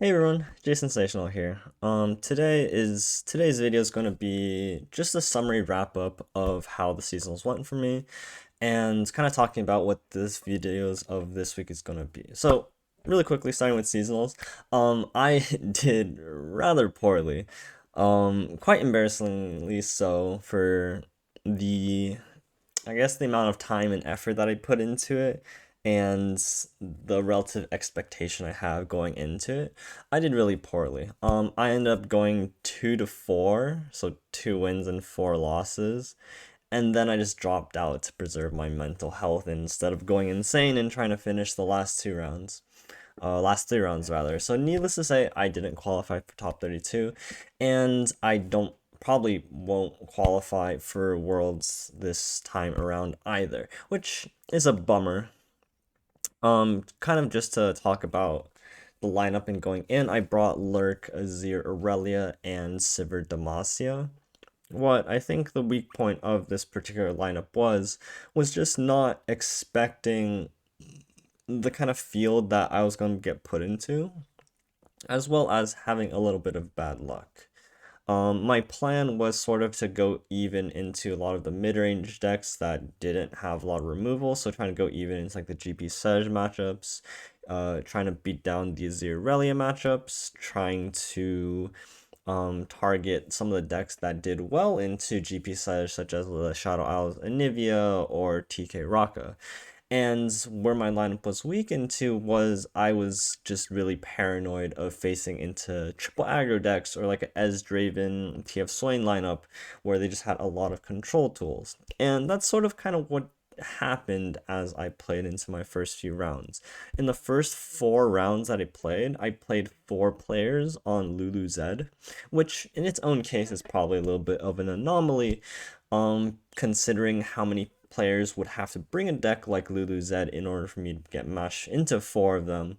Hey everyone, Jason Sensational here. Today's video is going to be just a summary wrap up of how the seasonals went for me, and kind of talking about what this videos of this week is going to be. So really quickly, starting with seasonals, I did rather poorly, quite embarrassingly so for the I guess the amount of time and effort that I put into it and the relative expectation I have going into it, I did really poorly. I ended up going 2 to 4, so 2 wins and 4 losses, and then I just dropped out to preserve my mental health instead of going insane and trying to finish the last 3 rounds rather. So needless to say, I didn't qualify for top 32, and I don't probably won't qualify for Worlds this time around either, which is a bummer. Kind of just to talk about the lineup and going in, I brought Lurk, Azir, Aurelia, and Sivir Demacia. What I think the weak point of this particular lineup was just not expecting the kind of field that I was going to get put into, as well as having a little bit of bad luck. My plan was sort of to go even into a lot of the mid-range decks that didn't have a lot of removal, so trying to go even into like the GP Sedge matchups, trying to beat down the Azir Aurelia matchups, trying to target some of the decks that did well into GP Sedge, such as the Shadow Isles Anivia or TK Raka. And where my lineup was weak into was I was just really paranoid of facing into triple aggro decks or like a Ez Draven TF Swain lineup where they just had a lot of control tools. And that's sort of kind of what happened as I played into my first few rounds. In the first 4 rounds that I played 4 players on Lulu Zed, which in its own case is probably a little bit of an anomaly, considering how many players would have to bring a deck like Lulu Zed in order for me to get Mesh into 4 of them,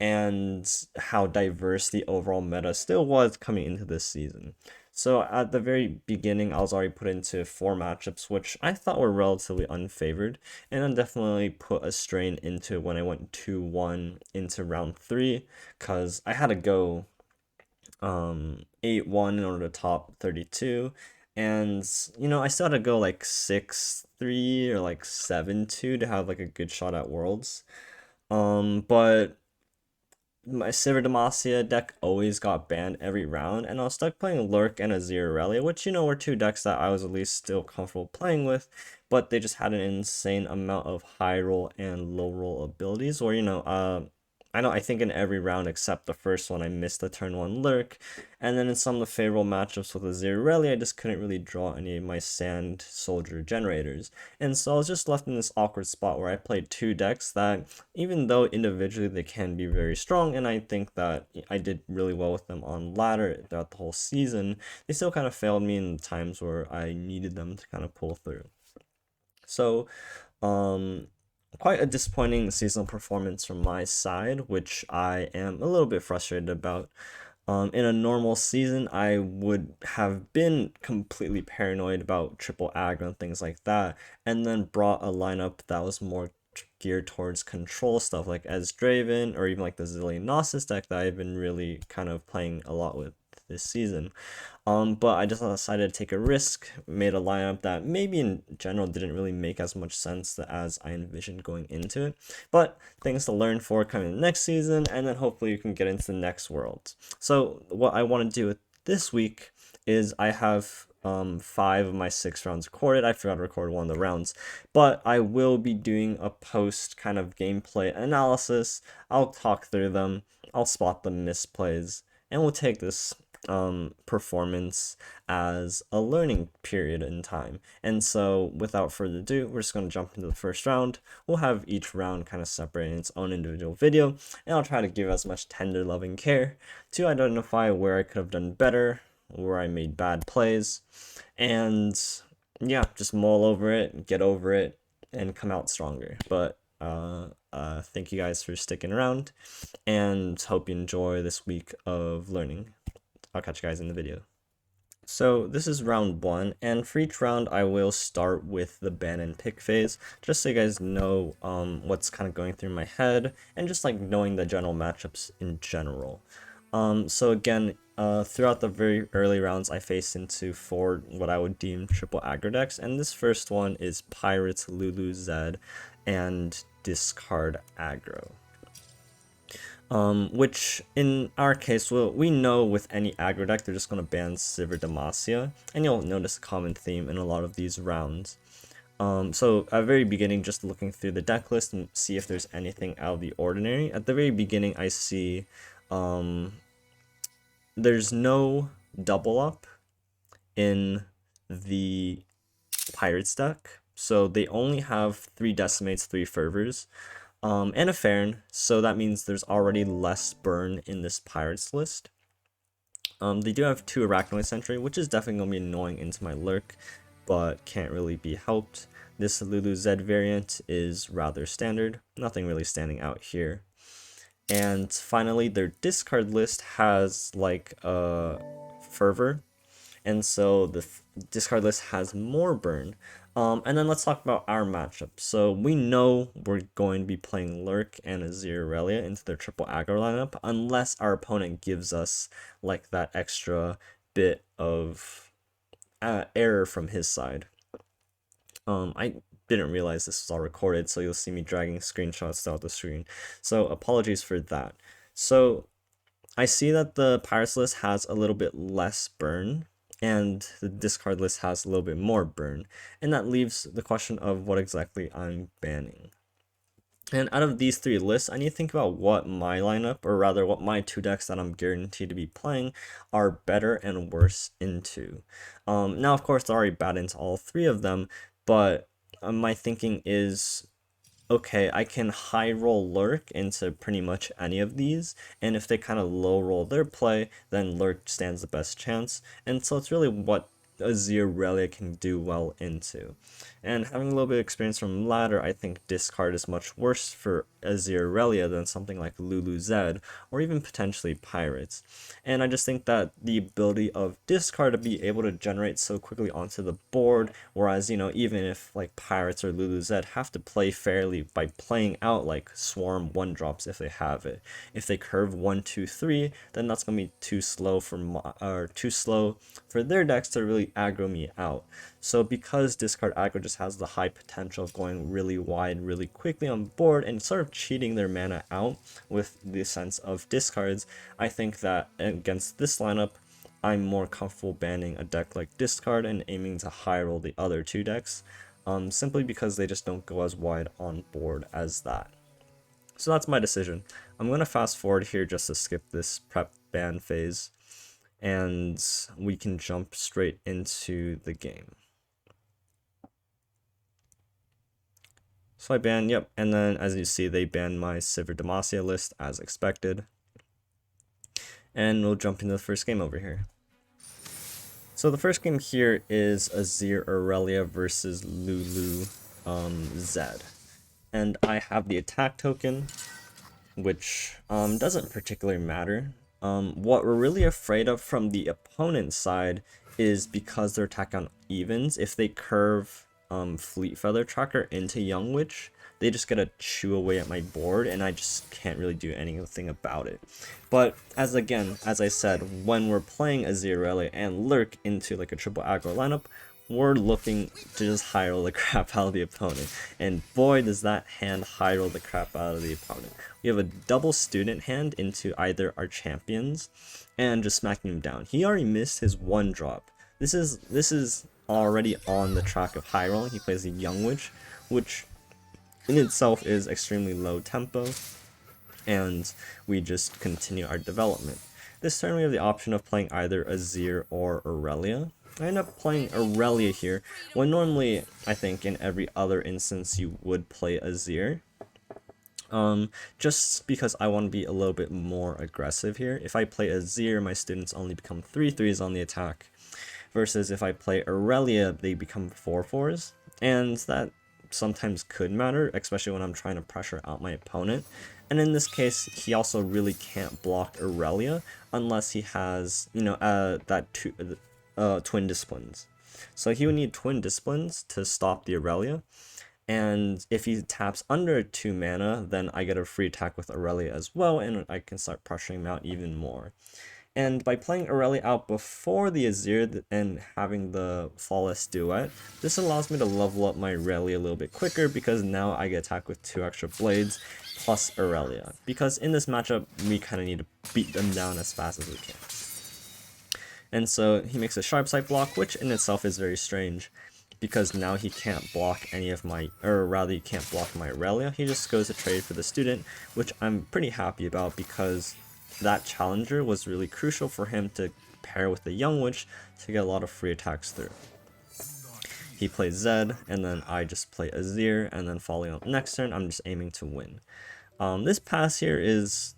and how diverse the overall meta still was coming into this season. So at the very beginning, I was already put into 4 matchups, which I thought were relatively unfavored, and then definitely put a strain into when I went 2-1 into round 3, because I had to go 8-1 in order to top 32, and I still had to go like 6-3 or like 7-2 to have like a good shot at Worlds. But my Sivir Demacia deck always got banned every round, and I was stuck playing Lurk and Azir Aurelia, which were 2 decks that I was at least still comfortable playing with, but they just had an insane amount of high roll and low roll abilities, or I think in every round except the first one, I missed the turn 1 Lurk, and then in some of the favorable matchups with Azir Aurelia, I just couldn't really draw any of my Sand Soldier generators, and so I was just left in this awkward spot where I played 2 decks that, even though individually they can be very strong, and I think that I did really well with them on ladder throughout the whole season, they still kind of failed me in times where I needed them to kind of pull through. So, um, quite a disappointing seasonal performance from my side, which I am a little bit frustrated about. In a normal season, I would have been completely paranoid about triple aggro and things like that, and then brought a lineup that was more geared towards control stuff like Ez Draven or even like the Zillion Gnosis deck that I've been really kind of playing a lot with this season. But I just decided to take a risk, made a lineup that maybe in general didn't really make as much sense as I envisioned going into it. But things to learn for coming the next season, and then hopefully you can get into the next world. So what I want to do with this week is I have 5 of my 6 rounds recorded. I forgot to record one of the rounds, but I will be doing a post kind of gameplay analysis. I'll talk through them, I'll spot the misplays, and we'll take this performance as a learning period in time. And so without further ado, we're just going to jump into the first round. We'll have each round kind of separate in its own individual video, and I'll try to give as much tender loving care to identify where I could have done better, where I made bad plays, and yeah, just mull over it, get over it, and come out stronger. But thank you guys for sticking around, and hope you enjoy this week of learning. I'll catch you guys in the video. So this is round 1, and for each round I will start with the ban and pick phase, just so you guys know what's kind of going through my head, and just like knowing the general matchups in general. So again, throughout the very early rounds, I faced into 4 what I would deem triple aggro decks, and this first one is Pirates, Lulu, Zed, and Discard Aggro. Which in our case, well, we know with any aggro deck, they're just going to ban Sivir Demacia, and you'll notice a common theme in a lot of these rounds. So at the very beginning, just looking through the deck list and see if there's anything out of the ordinary. At the very beginning, I see there's no double up in the Pirates deck, so they only have 3 Decimates, 3 Fervors, and a Farron, so that means there's already less burn in this Pirates list. They do have 2 Arachnoid Sentry, which is definitely going to be annoying into my Lurk, but can't really be helped. This Lulu Zed variant is rather standard, nothing really standing out here. And finally, their discard list has like a Fervor, and so the discard list has more burn. And then let's talk about our matchup. So we know we're going to be playing Lurk and Azir Aurelia into their triple aggro lineup, unless our opponent gives us like that extra bit of error from his side. I didn't realize this was all recorded, so you'll see me dragging screenshots throughout the screen. So apologies for that. So I see that the Pirates list has a little bit less burn, and the discard list has a little bit more burn, and that leaves the question of what exactly I'm banning. And out of these 3 lists, I need to think about what my lineup, or rather what my 2 decks that I'm guaranteed to be playing, are better and worse into. Now, of course, they're already bad into all 3 of them, but my thinking is, okay, I can high roll Lurk into pretty much any of these, and if they kind of low roll their play, then Lurk stands the best chance, and so it's really what Azir Aurelia can do well into. And having a little bit of experience from ladder, I think discard is much worse for Azir Aurelia than something like Lulu Zed, or even potentially Pirates. And I just think that the ability of discard to be able to generate so quickly onto the board, whereas, you know, even if like Pirates or Lulu Zed have to play fairly by playing out like Swarm 1-drops if they have it. If they curve 1, 2, 3, then that's going to be too slow for their decks to really aggro me out. So because discard aggro just has the high potential of going really wide really quickly on board and sort of cheating their mana out with the sense of discards, I think that against this lineup, I'm more comfortable banning a deck like discard and aiming to high roll the other 2 decks, simply because they just don't go as wide on board as that. So that's my decision. I'm going to fast forward here just to skip this prep ban phase, and we can jump straight into the game. So I banned, yep, and then as you see, they banned my Sivir Demacia list as expected. And we'll jump into the first game over here. So the first game here is Azir Aurelia versus Lulu Zed. And I have the attack token, which doesn't particularly matter. What we're really afraid of from the opponent's side is because they're attack on evens, if they curve Fleet Feather Tracker into Young Witch, they just get to chew away at my board, and I just can't really do anything about it. But as I said, when we're playing Azir Aurelia and Lurk into like a triple aggro lineup, we're looking to just high roll the crap out of the opponent, and boy does that hand high roll the crap out of the opponent. We have a double student hand into either our champions and just smacking him down. He already missed his 1-drop. This is already on the track of high rolling. He plays a Young Witch, which in itself is extremely low tempo, and we just continue our development. This turn we have the option of playing either Azir or Aurelia. I end up playing Aurelia here, when normally I think in every other instance you would play Azir. Just because I want to be a little bit more aggressive here. If I play Azir, my students only become 3/3s on the attack, versus if I play Aurelia, they become 4/4s, and that sometimes could matter, especially when I'm trying to pressure out my opponent. And in this case, he also really can't block Aurelia unless he has, you know, Twin Disciplines. So he would need Twin Disciplines to stop the Aurelia, And if he taps under 2 mana, then I get a free attack with Aurelia as well, and I can start pressuring him out even more. And by playing Aurelia out before the Azir and having the Flawless Duet, this allows me to level up my Aurelia a little bit quicker, because now I get attacked with 2 extra blades plus Aurelia. Because in this matchup, we kind of need to beat them down as fast as we can. And so he makes a Sharp Sight block, which in itself is very strange, because now he can't block any of my, or rather he can't block my Aurelia. He just goes to trade for the Student, which I'm pretty happy about, because that challenger was really crucial for him to pair with the Young Witch to get a lot of free attacks through. He plays Zed, and then I just play Azir, and then following up next turn, I'm just aiming to win. This pass here is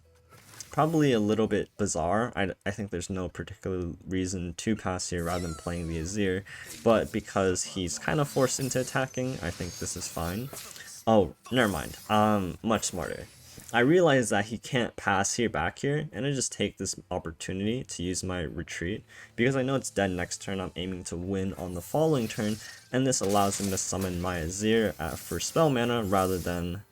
probably a little bit bizarre. I think there's no particular reason to pass here rather than playing the Azir, but because he's kind of forced into attacking, I think this is fine. Oh, never mind. Much smarter. I realize that he can't pass here back here, and I just take this opportunity to use my retreat. Because I know it's dead next turn, I'm aiming to win on the following turn, and this allows him to summon my Azir for spell mana rather than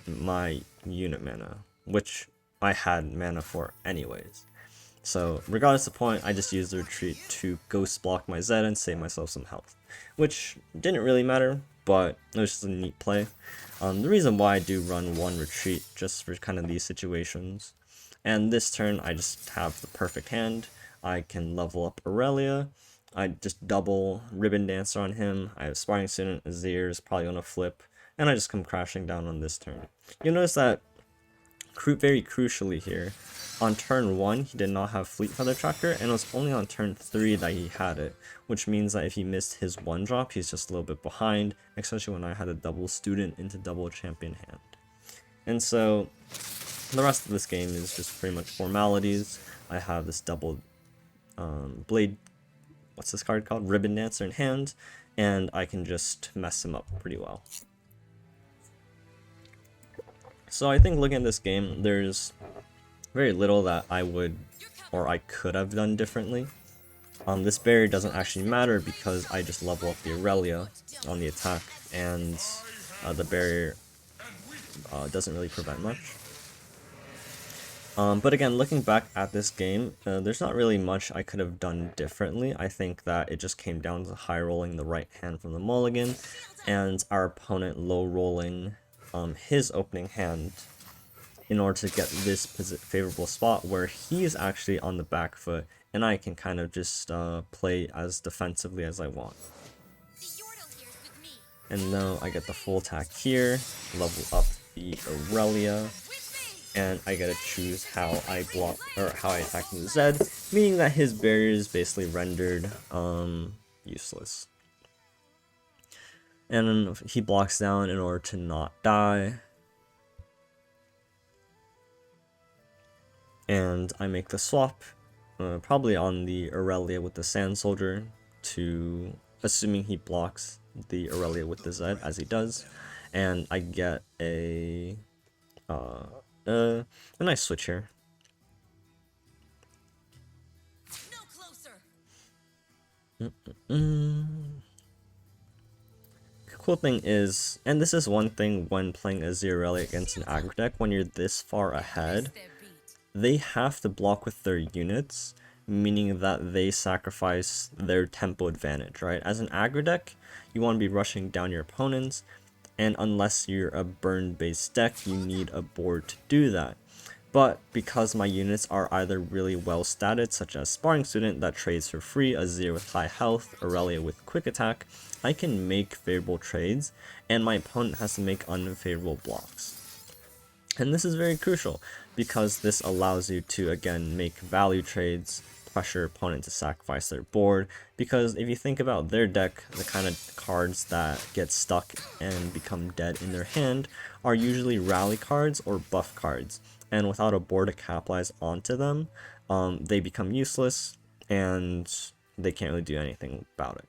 my unit mana, which I had mana for anyways. So regardless of the point, I just used the retreat to ghost block my Zed and save myself some health, which didn't really matter, but it was just a neat play. The reason why I do run one retreat just for kind of these situations. And this turn I just have the perfect hand. I can level up Aurelia. I just double Ribbon Dancer on him. I have Sparring Student, Azir is probably gonna flip, and I just come crashing down on this turn. You'll notice that very crucially here, on turn 1 he did not have Fleet Feather Tracker, and it was only on turn 3 that he had it, which means that if he missed his 1-drop, he's just a little bit behind, especially when I had a double Student into double Champion hand. And so the rest of this game is just pretty much formalities. I have this double blade, what's this card called? Ribbon Dancer in hand, and I can just mess him up pretty well. So I think looking at this game, there's very little that I would or I could have done differently. This barrier doesn't actually matter because I just level up the Aurelia on the attack, and the barrier doesn't really prevent much. But again, looking back at this game, there's not really much I could have done differently. I think that it just came down to high rolling the right hand from the mulligan, and our opponent low rolling his opening hand in order to get this favorable spot where he is actually on the back foot, and I can kind of just play as defensively as I want. And now I get the full attack here, level up the Aurelia, and I gotta choose how I block or how I attack the Zed, meaning that his barrier is basically rendered useless. And he blocks down in order to not die. And I make the swap, probably on the Aurelia with the Sand Soldier, to assuming he blocks the Aurelia with the Zed, as he does, and I get a nice switch here. Cool thing is, and this is one thing when playing a Aurelia against an aggro deck, when you're this far ahead, they have to block with their units, meaning that they sacrifice their tempo advantage, right? As an aggro deck, you want to be rushing down your opponents, and unless you're a burn-based deck, you need a board to do that. But because my units are either really well statted, such as Sparring Student that trades for free, Azir with high health, Aurelia with quick attack, I can make favorable trades, and my opponent has to make unfavorable blocks. And this is very crucial, because this allows you to, again, make value trades, pressure opponent to sacrifice their board, because if you think about their deck, the kind of cards that get stuck and become dead in their hand are usually rally cards or buff cards, and without a board to capitalize onto them, they become useless, and they can't really do anything about it.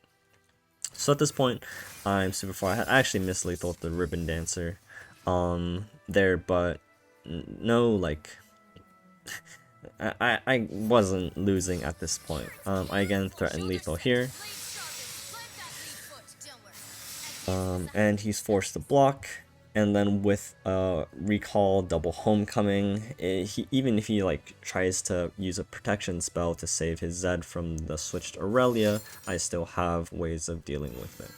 So at this point, I'm super far ahead. I actually missed lethal with the Ribbon Dancer there, but no, like, I wasn't losing at this point. I again threaten lethal here, And he's forced to block. And then with recall, double homecoming, even if he like tries to use a protection spell to save his Zed from the switched Aurelia, I still have ways of dealing with it.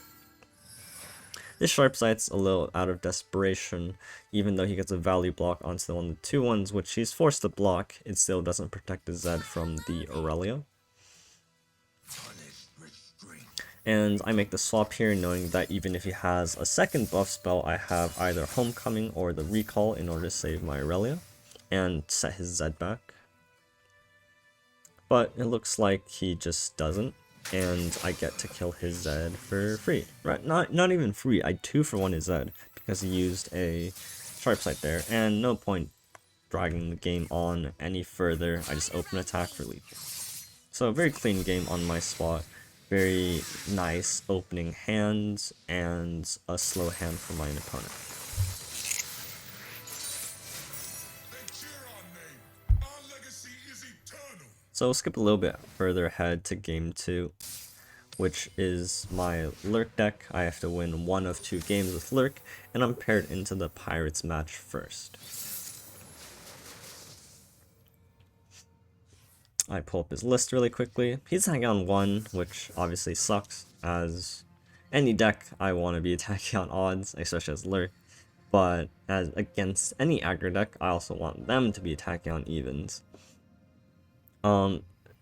This sharp sight's a little out of desperation, even though he gets a value block onto the 1/2/1s, which he's forced to block, it still doesn't protect his Zed from the Aurelia. And I make the swap here knowing that even if he has a second buff spell, I have either Homecoming or the Recall in order to save my Aurelia and set his Zed back. But it looks like he just doesn't, and I get to kill his Zed for free. Right? Not even free, I 2-for-1 his Zed because he used a sharp sight there, and no point dragging the game on any further. I just open attack for lethal. So a very clean game on my spot. Very nice opening hands and a slow hand for my opponent. So we'll skip a little bit further ahead to game 2, which is my Lurk deck. I have to win 1 of 2 games with Lurk, and I'm paired into the Pirates match first. I pull up his list really quickly. He's attacking on 1, which obviously sucks, as any deck I want to be attacking on odds, especially as Lurk. But as against any aggro deck, I also want them to be attacking on evens.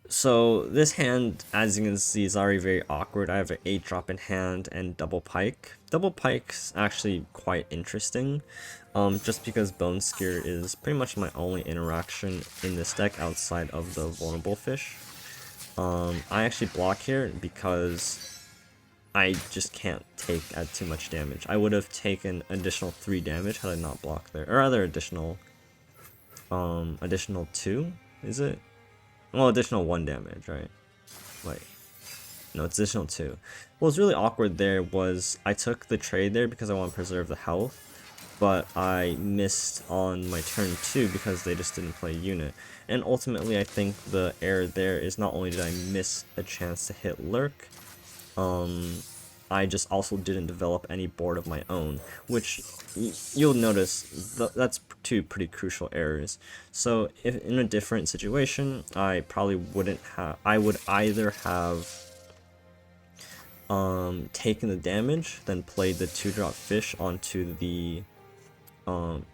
So this hand, as you can see, is already very awkward. I have an 8-drop in hand and double pike. Double pike's actually quite interesting, just because Bone Skier is pretty much my only interaction in this deck outside of the vulnerable fish. I actually block here because I just can't take at too much damage. I would have taken additional 3 damage had I not blocked there, or rather additional 2, is it? Well, additional 1 damage, right? Wait. No, it's additional 2. What was really awkward there was I took the trade there because I want to preserve the health, but I missed on my turn 2 because they just didn't play unit. And ultimately, I think the error there is not only did I miss a chance to hit Lurk, I just also didn't develop any board of my own, which you'll notice that's 2 pretty crucial errors. So if in a different situation, I probably wouldn't have, I would either have taken the damage, then played the 2-drop fish onto the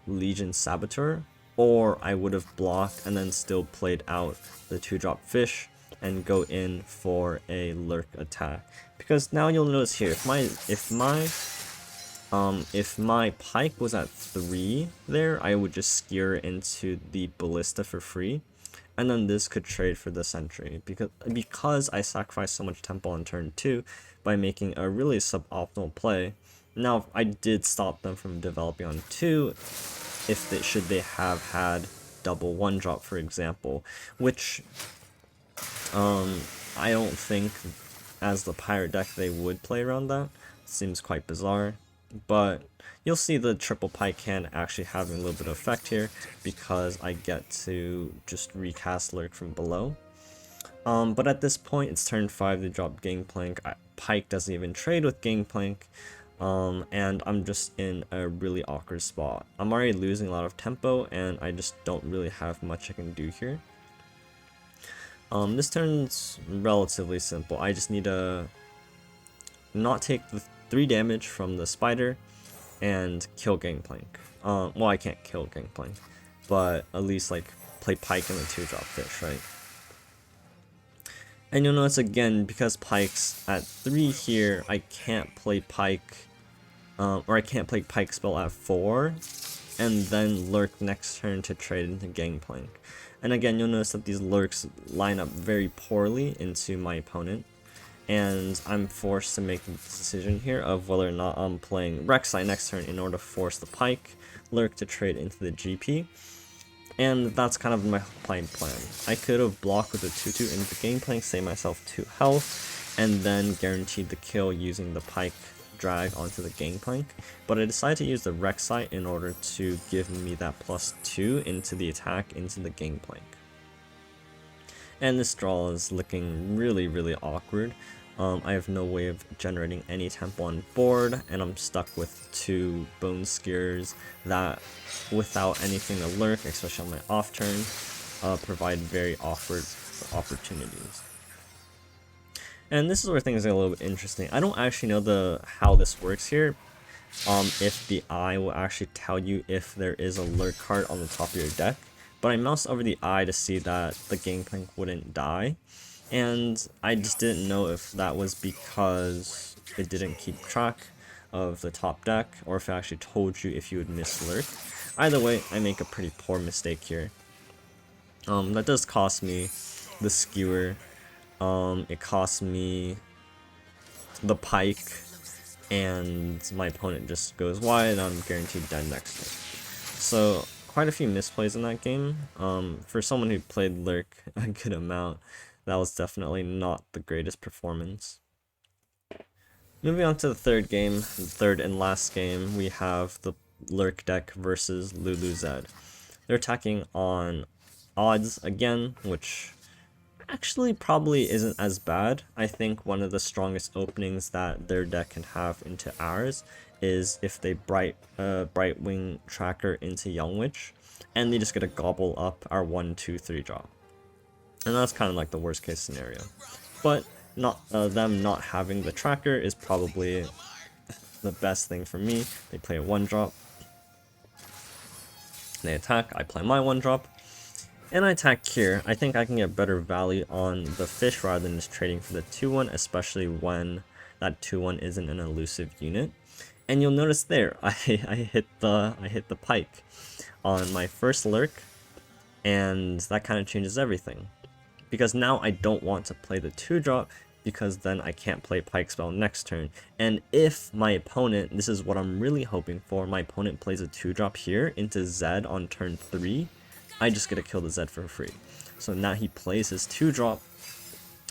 Legion Saboteur, or I would have blocked and then still played out the 2-drop fish and go in for a Lurk attack. Because now you'll notice here, if my pike was at 3 there, I would just skewer into the ballista for free, and then this could trade for the sentry, because I sacrificed so much tempo on turn 2 by making a really suboptimal play. Now I did stop them from developing on 2 should they have had double 1-drop, for example, which I don't think as the pirate deck they would play around that. Seems quite bizarre, but you'll see the triple pike hand actually having a little bit of effect here because I get to just recast Lurk from below. But at this point it's turn 5 to drop Gangplank. Pike doesn't even trade with Gangplank, and I'm just in a really awkward spot. I'm already losing a lot of tempo and I just don't really have much I can do here. This turn's relatively simple. I just need to not take the 3 damage from the spider and kill Gangplank. Well, I can't kill Gangplank, but at least like play pike in the 2-drop fish, right? And you'll notice again, because pike's at 3 here, I can't play pike, or I can't play pike spell at 4, and then Lurk next turn to trade into Gangplank. And again, you'll notice that these Lurks line up very poorly into my opponent, and I'm forced to make the decision here of whether or not I'm playing Rek'Sai next turn in order to force the pike Lurk to trade into the GP. And that's kind of my plan. I could have blocked with a 2/2 into Gangplank, save myself 2 health, and then guaranteed the kill using the pike drag onto the Gangplank, but I decided to use the Rek'Sai in order to give me that +2 into the attack into the Gangplank. And this draw is looking really awkward. I have no way of generating any tempo on board, and I'm stuck with 2 bone skewers that, without anything to lurk, especially on my off turn, provide very awkward opportunities. And this is where things get a little bit interesting. I don't actually know how this works here. If the eye will actually tell you if there is a lurk card on the top of your deck, but I moused over the eye to see that the Gangplank wouldn't die, and I just didn't know if that was because it didn't keep track of the top deck, or if it actually told you if you would miss lurk. Either way, I make a pretty poor mistake here. That does cost me the skewer, it costs me the pike, and my opponent just goes wide, and I'm guaranteed dead next turn. So quite a few misplays in that game. For someone who played lurk a good amount, that was definitely not the greatest performance. Moving on to the third game, the third and last game, we have the lurk deck versus Lulu Zed. They're attacking on odds again, which actually probably isn't as bad. I think one of the strongest openings that their deck can have into ours is if they Brightwing Tracker into Young Witch, and they just get to gobble up our 1, 2, 3 drop. And that's kind of like the worst case scenario. But them not having the tracker is probably the best thing for me. They play a 1 drop, they attack, I play my 1 drop, and I attack here. I think I can get better value on the fish rather than just trading for the 2-1, especially when that 2-1 isn't an elusive unit. And you'll notice there, I hit the pike on my first lurk, and that kind of changes everything. Because now I don't want to play the 2-drop, because then I can't play Pike Spell next turn. And if my opponent, this is what I'm really hoping for, my opponent plays a 2-drop here into Zed on turn 3, I just get to kill the Zed for free. So now he plays his 2-drop.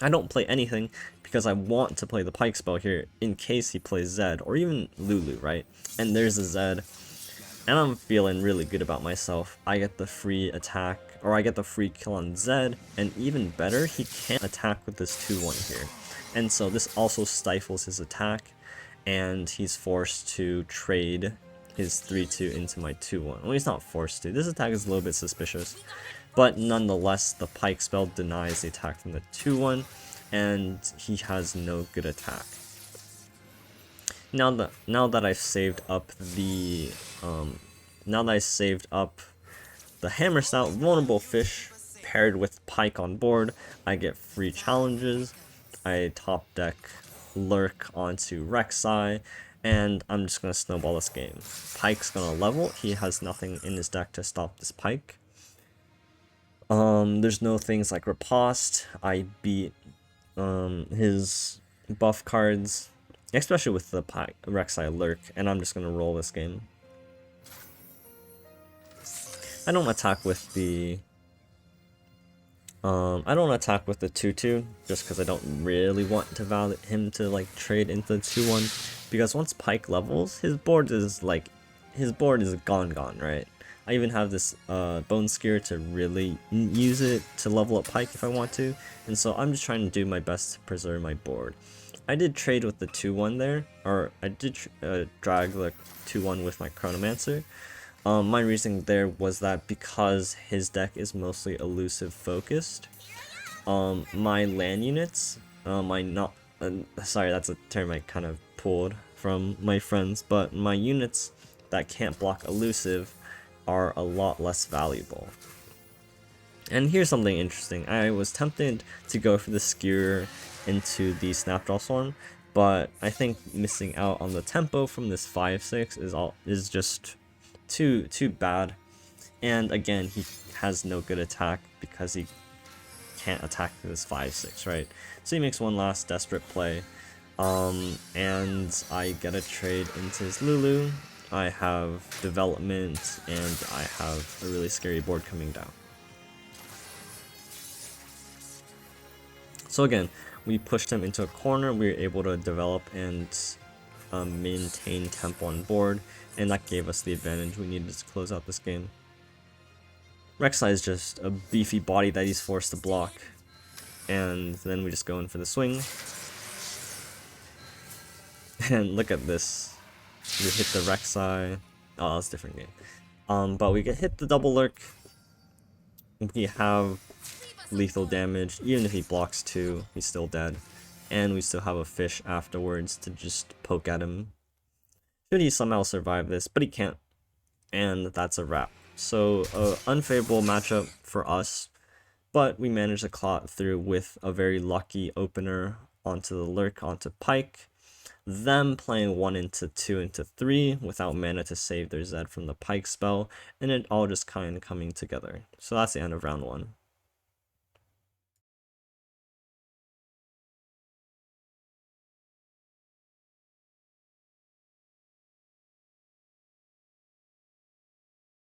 I don't play anything because I want to play the Pike Spell here in case he plays Zed or even Lulu, right? And there's a Zed, and I'm feeling really good about myself. I get the free attack, or I get the free kill on Zed, and even better, he can't attack with this 2-1 here. And so this also stifles his attack, and he's forced to trade his 3-2 into my 2-1. Well, he's not forced to. This attack is a little bit suspicious, but nonetheless, the Pike Spell denies the attack from the 2-1, and he has no good attack. Now that I've saved up the Hammer Stout Vulnerable Fish paired with Pike on board, I get free challenges. I top deck Lurk onto Rek'Sai, and I'm just gonna snowball this game. Pike's gonna level. He has nothing in his deck to stop this Pike. There's no things like Riposte. I beat his buff cards, especially with the Rek'Sai Lurk, and I'm just gonna roll this game. I don't attack with the 2-2 just because I don't really want to him to like trade into the 2-1, because once Pike levels, his board is gone, right? I even have this Bone Skewer to really use it to level up Pike if I want to, and so I'm just trying to do my best to preserve my board. I did trade with the 2-1 there, or I did drag the 2-1 with my Chronomancer. My reasoning there was that because his deck is mostly elusive focused, my land units, sorry, that's a term I kind of pulled from my friends, but my units that can't block elusive are a lot less valuable. And here's something interesting. I was tempted to go for the Skewer into the Snapdraw Swarm, but I think missing out on the tempo from this 5-6 is just too bad. And again, he has no good attack because he can't attack this 5-6, right? So he makes one last desperate play, and I get a trade into his Lulu. I have development, and I have a really scary board coming down. So again, we pushed him into a corner. We were able to develop and maintain tempo on board, and that gave us the advantage we needed to close out this game. Rek'Sai is just a beefy body that he's forced to block, and then we just go in for the swing. And look at this. We hit the Rek'Sai. Oh, that's a different game. But we get hit the double lurk. We have lethal damage. Even if he blocks 2, he's still dead. And we still have a fish afterwards to just poke at him. Should he somehow survive this, but he can't. And that's a wrap. So, unfavorable matchup for us, but we managed to claw it through with a very lucky opener onto the lurk, onto Pike. Them playing 1 into 2 into 3 without mana to save their Zed from the Pike spell, and it all just kind of coming together. So that's the end of round 1.